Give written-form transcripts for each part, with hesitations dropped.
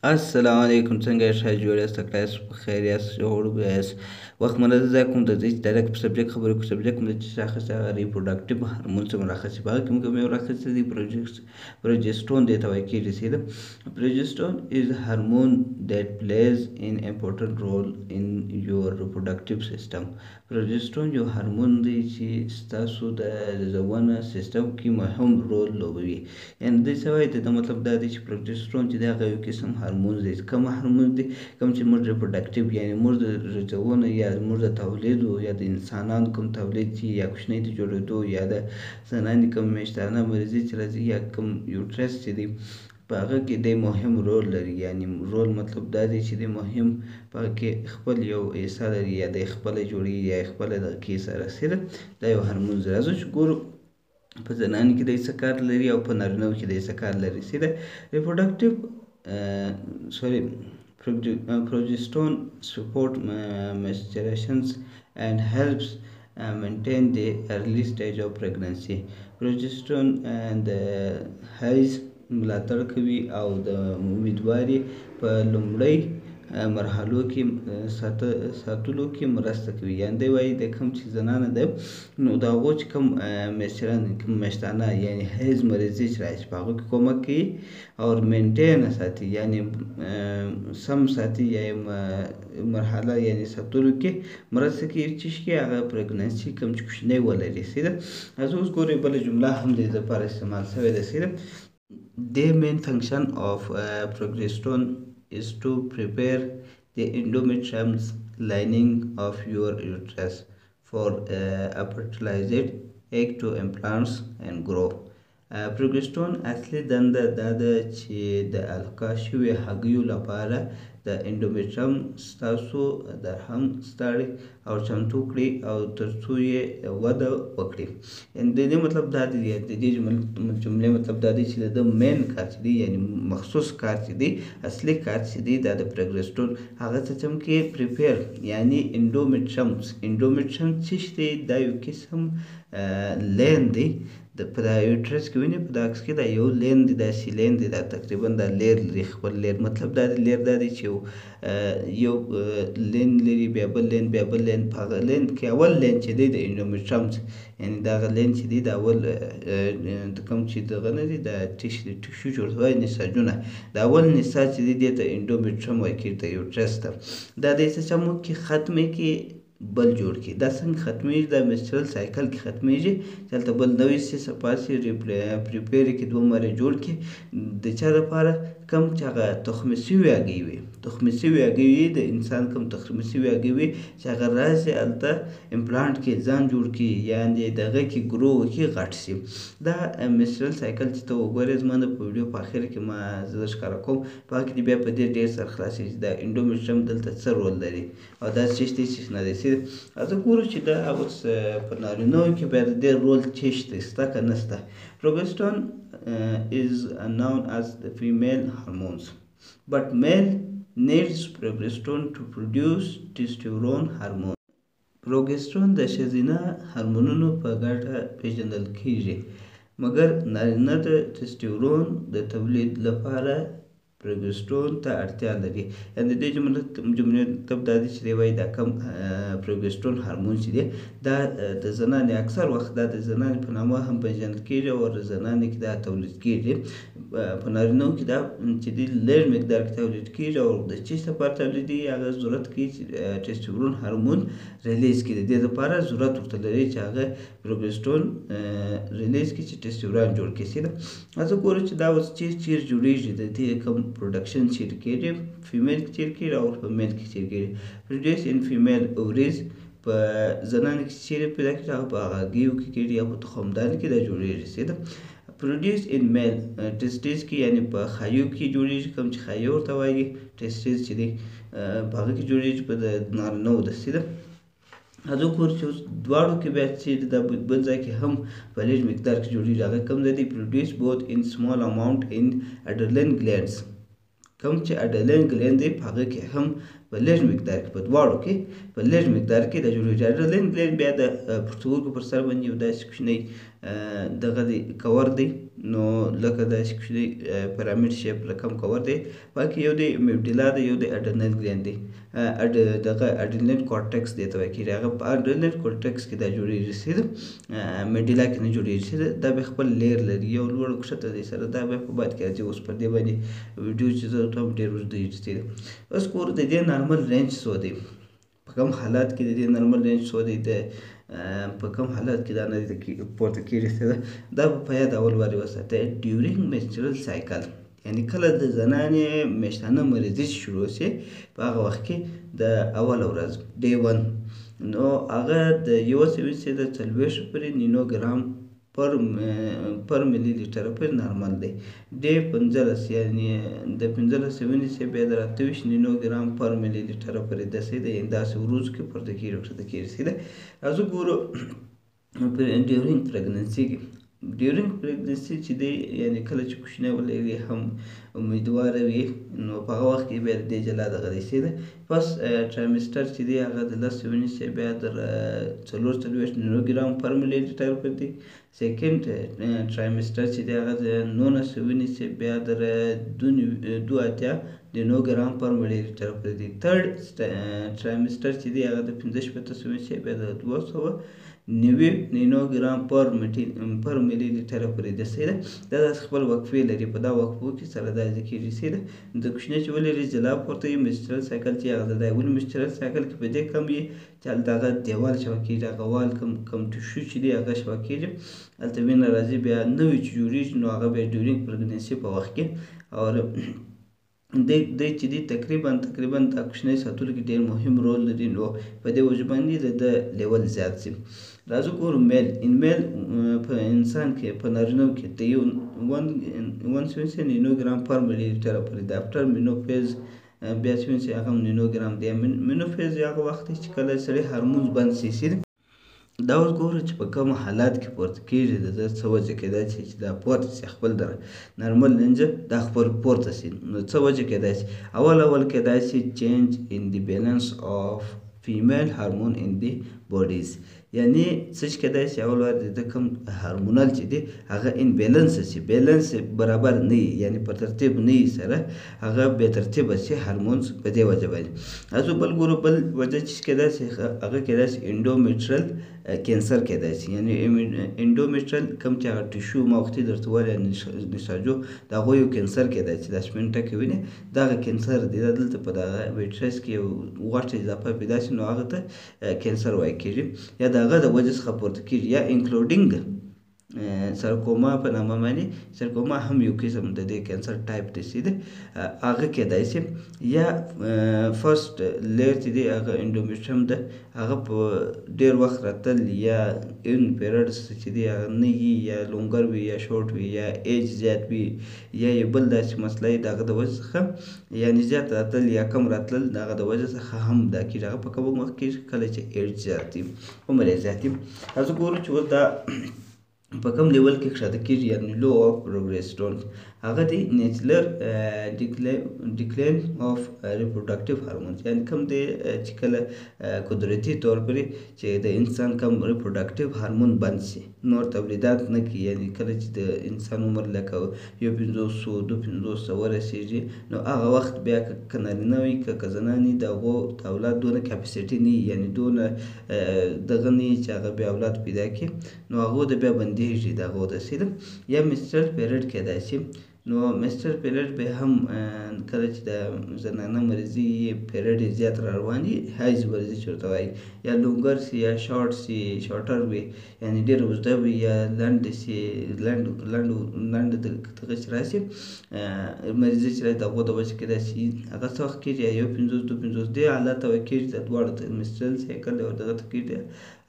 السلام علیکم څنګه یې ښه جوړ یاست تکړه یاست په خیر یاست جوړ یاست وخت منظم ځای کوم د دې چې ډایرکټ په سبجیکټ خبرې کوو سبجیکټ کوم د چې شاخص هغه ریپروډکټیو هارمون څه مراخصې په هغه کې موږ یو راخصې دي پروجسترون دې ته وایي کېږي سیده progesterone is a hormone that plays an important role in your reproductive system progesterone یو هارمون دی چې ستاسو د زونه سیستم کې مهم رول لوبوي یعنی دې څه وایي د مطلب دا دی چې progesterone چې دی هغه یو قسم هارمون دی کوم هارمون دی کوم چې موږ ریپروډکټیو یعنی موږ د زونه یا موږ د تولید یا د انسانانو کوم تولید چې یا کوچنۍ د جوړېدو یا د زنانې کوم میاشتانه مریضي چې راځي یا کوم یوټرس چې دی په هغه کې دی مهم رول لري یعنی رول مطلب دا دی چې دی مهم په هغه کې خپل یو حصه لري یا د خپله جوړي یا خپله د کې سره سره دا یو هارمون دی راځو چې ګورو په زنانو کې دی څه کار لري او په نارینهو کې دی څه کار لري سره ریپروډکټیو progesterone support maturation and helps maintain the early stage of pregnancy progesterone and هیز ملاتړ کوي او د امیدواري په لومړۍ مرحلو کې ساتلو کې مرسته کوي یعنی دی وایي د کوم چې زنانه ده نو د هغو چې کوم میاشتانه یعنی هیز مریضي چې راشي په هغو کې کومک کوي او مینټین ساتي یعنی سم ساتي یا مرحله یعنی ساتلو کې مرسته کوي چې هغه پرګنسي کوم چې کوچنی ولري سیده اوس ګورئ بله جمله هم د دې لپاره استعمال شوې ده سیده The main function of progesterone is to prepare the endometrium lining of your uterus for a fertilized egg to implant and grow. progesterone اصلي دنده دا ده چې د القا شوي هګیو لپاره د انډومیټریم ستاسو درهم ستړي او چمتو کړي او ترڅو یې وده وکړي یعنی د دې مطلب دا دی د دې جملې مطلب دا دی چې د مین کار چې دی یعنی مخصوص کار چې دی اصلي کار چې دی دا د پروجسترون هغه څه کې پریپیر یعنی انډومیټریم چې دی دا یو قسم لین دی د په دا یوټرس کې ویني په دا عکس کې دا یو لین دی داسې لین دی دا تقریبا دا لیر لري خپل لیر مطلب دا دی لیر دا دی چې یو لین لري بیا بل لین په هغه لین کې اول لین چې دی د انډومیټریم یعنی دا هغه لین چې دی د اول د کوم چې دغه نه دی د ټیشو جوړوي نساجونه د اول نساج چې دی د انډومیټریم وایي کېږي د یوټرس ته دا د څه چمک کې ختمې کې بل جوړ کی دا څنګه ختمیږي دا menstrual سایکل کې ختمیږي چې هلته بل نوی سي سپاسي پریپیر کې دوه مره جوړ کی د چا لپاره کم چې هغه تخمي سوي هګۍ وي تخمي سوي هګۍ د انسان کم تخمي سوي هګۍ وي چې هغه راسي هلته امپلانټ کې ځان جوړ کی یعنې دغه کې ګرو کې غټ سي دا menstrual سایکل چې ته وګورې زما د په ویډیو په اخر کې ما زه ښکاره کوم په هغه کې بیا په دې ډېر سره خلاصېږي دا انډومیټریم دلته څه رول لري او دا څه شی چې نه دی زه ګورو چې دا اوس په نارینهو کې بیا د دې رول څه شته که نه شته progesterone is known as the female hormones but male needs progesterone to produce testosterone hormone progesterone د ښځینه هورمونونو په ګټه پیژندل کیږي مګر نارینه د ټسټورون د تولید لپاره پروجسترون ته اړتیا لري یعنې د دې جملې مطلب دا دی چې دی وایي دا کم پروجسترون هارمون چې دی دا د زنانې اکثر وخت دا د زنانې په نامه هم پیژندل کېږي او د زنانې کې دا تولید کېږي په نارینهو کې دا چې دی لږ مقدار کې تولید کېږي او د چی لپاره تولیدي هغه ضرورت کوي چې ټسټورون هارمون ریلیز کړي د دې لپاره ضرورت ورته لري چې هغه پروجسترون ریلیز کړي چې ټسټورون جوړ کړي زه ګورو چې دا اوس چیرې جوړېږي د دې کوم production چیرې کېږي فیمیل کې چیرې کېږي او په میل کې چیرې کېږي produce in female ovaries په زنانو کې چیرې پیدا کېږي هغه په هګیو کې کېږي یا په تخمدانو کې دا جوړېږي produce in male testes کې یعنی په خایو کې جوړېږي کوم چې خایو ورته وایي testes چې دی په هغه کې جوړېږي په نارینهو ده هغه کور چې اوس دواړو کې بیا چې د بل ځای کې هم په لږ مقدار کې جوړېږي هغه کوم ځای دی produce both in small amount in adrenal glands کوم چې اډلین ګلین دی په هغه کې هم په په لږ مقدار کې په دواړو کې په لږ مقدار کې دا جوړېږي. اډرینالین ګلینډ بیا د پښتورګو پر سر باندې یو داسې کوچنی دغه دی کور دی، نو لکه داسې کوچنی پیرامید شیپ لکه هم کور دی. باقي یو دی میډیلا دی، یو دی اډرینال ګلینډ دی. دغه اډرینال کورټکس دی ته وایي کېږي، هغه په اډرینال کورټکس کې دا جوړېږي سیده، میډیلا کې نه جوړېږي سیده. دا بیا خپل لیر لري، یو لوړ کښته دی سره، دا بیا په بعد کې راځي. اوس پر دې باندې ویډیو چې زه ورته هم ډېر اوږدېږي سیده. اوس ګورو د دې نارمل رینج څو دی، په کوم حالات کې د دې نارمل رینج څو دی، په کوم حالات کې دا نه پورته کېږي سیده. دا په یاد اول وارې وساتئ. ډیورینګ menstrual سایکل، یعنی کله د زنانې میاشتانه مریضي شروع شي په هغه وخت کې د اوله ورځ ډے 1، نو هغه د یوه سوي چې د 40 پورې نینوګرام پر ملي لیټر پورې نارمل دی. ډے 15 یعنی د 15 ونیسي بیا د 28 نینوګرام پر ملي لیټر پورې داسې دی، داسې وروځو کې پورته کېږي ورته کېږي سیده. راځو ګورو ډیورینګ پریګننسي کې. ډیورینګ پریګننسي چې دی یعنی کله چې کوچنی ولري هم امیدواره وي، نو په هغه وخت کې بیا د دې جلا دغه دی سیده. فست ټرایمسټر چې دی هغه د 10 ونیسي بیا د 44 نینوګرام پر ملي لیټر پورې دی. سیکنډ ټرایمسټر چې دی هغه د 19 ونیسي بیا د 82 نینوګرام پر ملي لیټر پورې دی. تھرډ ټرایمسټر چې دی هغه د 15 ونیسي بیا د 290 نینوګرام پر ملي لیټر پورې دی سیده. دا داسې خپل وقفې لري، په دا وقفو کې سره دا زده کېږي سیده. د کوچنی چې ولري جلا پورته وي menstrual سایکل چې هغه د ولې menstrual سایکل کې په دې کم وي چې هلته هغه دیوال شوه کېږي، هغه وال کم ټیشو چې دی هغه شوه کېږي، هلته وینه راځي. بیا نوی چې جوړېږي نو هغه بیا ډیورینګ پریګننسي په وخت کې، او دی چې دی تقریبا دا کوچنی ساتلو کې ډېر مهم رول لري، نو په دې وجه باندې د لیول زیات شي. راځو ګورو میل. ان میل په انسان کې په نارینه کې د 170 نینوګرام پر ملي لیټر پورې دی. افټر مینوپیز بیا چې هغه نینوګرام دی. مینوپیز هغه وخت دی چې کله سړی هارمونز بند شي سیده. دا اوس ګورو چې په کوم حالات کې پورته کېږي، د ده څه وجه کېدای شي چې دا پورته شي خپل د نارمل رینج دا خپل پورته شي. نو څه وجه کېدای شي؟ اول کېدای شي چینج ان دی بیلنس آف فیمیل هارمون ان دی بوډیز، یعنی څه چې کېدای شي اول وار د کوم هارمونال چې دی هغه ان بیلنس شي، بیلنس برابر نه وي، یعنی په ترتیب نه وي سره، هغه بې ترتیبه شي هارمونز په دې وجه باندې. راځو بل ګورو. بل وجه چې کېدای شي هغه کېدای شي انډومیټرل کینسر کېدای شي، یعنی انډومیټرل کوم چې هغه ټیشو ما وختي درته ویل نساجو د هغوی یو کینسر کېدای شي، دا سپین ټکي وینې دغه کینسر دی، دا دلته په دغه ویټرس کې یو غوښه اضافه پیدا شي نو هغه ته کینسر وایي کېږي، یا د هغه د وجه څخه پورته کېږي، یا انکلوډینګ سرکوما په نامه باندې. سرکوما هم یو قسم د دې کینسر ټایپ دی سیده، هغه کېدای شي. یا فرست لیر چې دی هغه انډومیټریم ده، هغه په ډېر وخت راتل، یا ان پیریډس چې دی هغه نه وي، یا لونګر وي یا شورټ وي، یا ایج زیات وي، یا یو بل داسې مسله وي د هغه د وجه څخه، یعنې زیات راتل یا کم راتلل د هغه د وجه څخه هم دا کېږي. هغه په کوم وخت کې کله چې ایج زیات وي، عمر یې زیات وي. راځو ګورو چې اوس دا په کوم لیول کې ښکته کېږي، یعنې لو آف پروګیسټرون. هغه دی نیچرل ډیکلاین آف ریپروډکټیو هارمونز، یعنې کوم دی چې کله قدرتي طور پرې چې د انسان کوم ریپروډکټیو هارمون بند شي، نور تولیدات نه کوي، یعنې کله چې د انسان عمر لکه 1500-2500 ورسېږي نو هغه وخت بیا که نارینه وي که زنانې د هغو د اولاد دونه کیپاسټي نه وي، یعنې دونه دغه نه وي چې هغه بیا اولاد پیدا کړي، نو هغو د بیا بندېږي د هغو داسې ده. یا menstrual period کېدای شي. نو menstrual period به هم کله چې د زنانه مریضي پیریډ یې زیات را روان وي، هایز مریضي چې ورته وایي، یا لونګر سي یا شارټ سي، شارټر وي یعنې ډېر اوږده وي، یا لنډ سي لنډ دغه چې راشي مریضي چې راشي د هغو د وجې کېدای شي هغه څه وخت کېږي، یا 51-52 دې حالت ته وایي کېږي، د دواړو ته menstrual سایکل او دغه ته کېږي،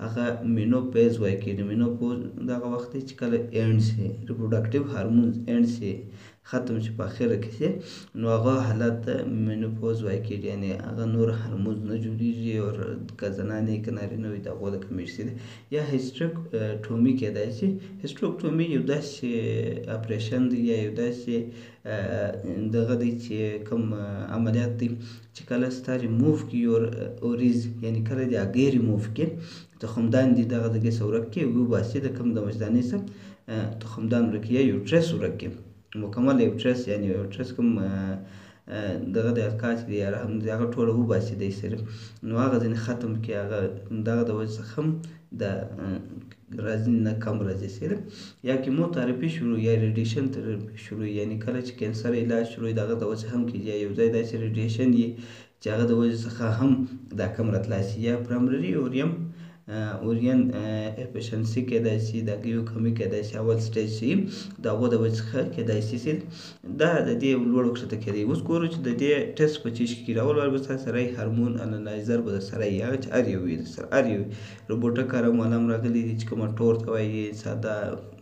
هغه مینوپیز وایي کېږي. مینوپوز دغه وخت دی چې کله اینډ شي، ریپروډکټیو هارمونز اینډ شي، ختم شي په اخره کې شي نو هغه حالت ته مینوپوز وایي کېږي، یعنې هغه نور هرمونز نه جوړېږي او که زنانې که نارینه وي د هغو د کمښت شي. یا هیسټریکټومي کېدای شي. هیسټریکټومي یو داسې اپریشن دی یا یو داسې دغه دی چې کوم عملیات دی چې کله ستا ریموف کړي یور اوریز، یعنې کله دې هګۍ ریموف کړي، تخمدان دې دغه دغې څه ورک کړي وباسي، د کوم د مجدانې څه تخمدان ورک کړي یا یوټرس ورک کړي، مکمل یوټرس یعنې یوټرس کوم دغه د الکاچ دی یا رحم دی هغه ټوله وباسي دی صرف، نو هغه ځینې ختم کړي، هغه دغه د وجې څخه هم د راځي نه کم راځي صرف. یا کیموتراپي شروع یا ریډیشن تراپي شروع، یعنې کله چې کینسر علاج شروع د هغه د وجې هم کېږي، یا یو ځای داسې ریډیشن یي چې هغه د وجې څخه هم دا کم راتلای شي. یا پرایمري اورین افیشنسي کېدای شي، د هګیو کمي کېدای شي، اول سټیج شي د هغو د وجې څخه کېدای شي دا د دې لوړ ښکته کېدی. اوس ګورو چې د دې ټیسټ په چیز کې اول وار به ستاسو سره یې هارمون انالایزر به درسره یي، هغه چې هر یو وي درسره هر یو روبوټک ارامول هم راغلي دي چې کومه ټور ته وایي ساده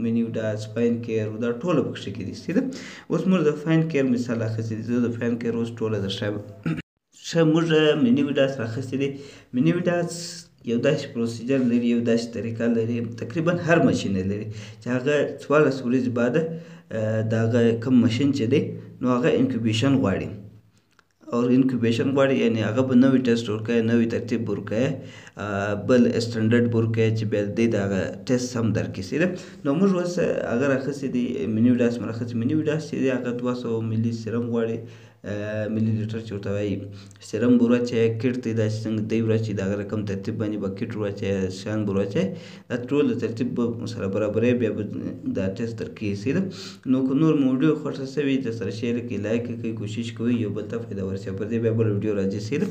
منیوډاس فاین کیر دا ټوله پکښې کې دي سیده. اوس موږ د فاین کیر مثال اخیستی دی، زه د فاین کیر اوس ټوله درښایم. ښه موږ منیوډاس راخیستی دی. منیوډاس یو داسې پروسیجر لري، یو داسې طریقه لري، تقریبا هر ماشین لري چې هغه 14 ورځې بعد د هغه کوم ماشین چې دی نو هغه انکوبیشن غواړي او انکوبیشن غواړي، یعنې هغه به نوی ټیسټ ورکوي، نوی ترتیب ورکوي، بل اسټنډرډ به ورکوي چې بیا دی د هغه ټیسټ هم درکړي سیده. نو موږ اوس هغه راخیستی دی منیوډاس مې راخیستی. منیوډاس چې دی هغه 200 ملي سیرم غواړي، ملي لیټر چې ورته وایي سیرم به ور کټ دی داسې څنګه دی ور د هغه رقم ترتیب باندې به کټ ور شیان به ور دا ټول د ترتیب به سره برابروي، بیا به دا ټیسټ درکوي سیده. نو که نور مو ویډیو خوښه شوې درسره شیر کړئ، لایک کړئ، کوشش کوئ یو بل ته فایده ورسوي، پر دې بیا بل ویډیو راځي سیده.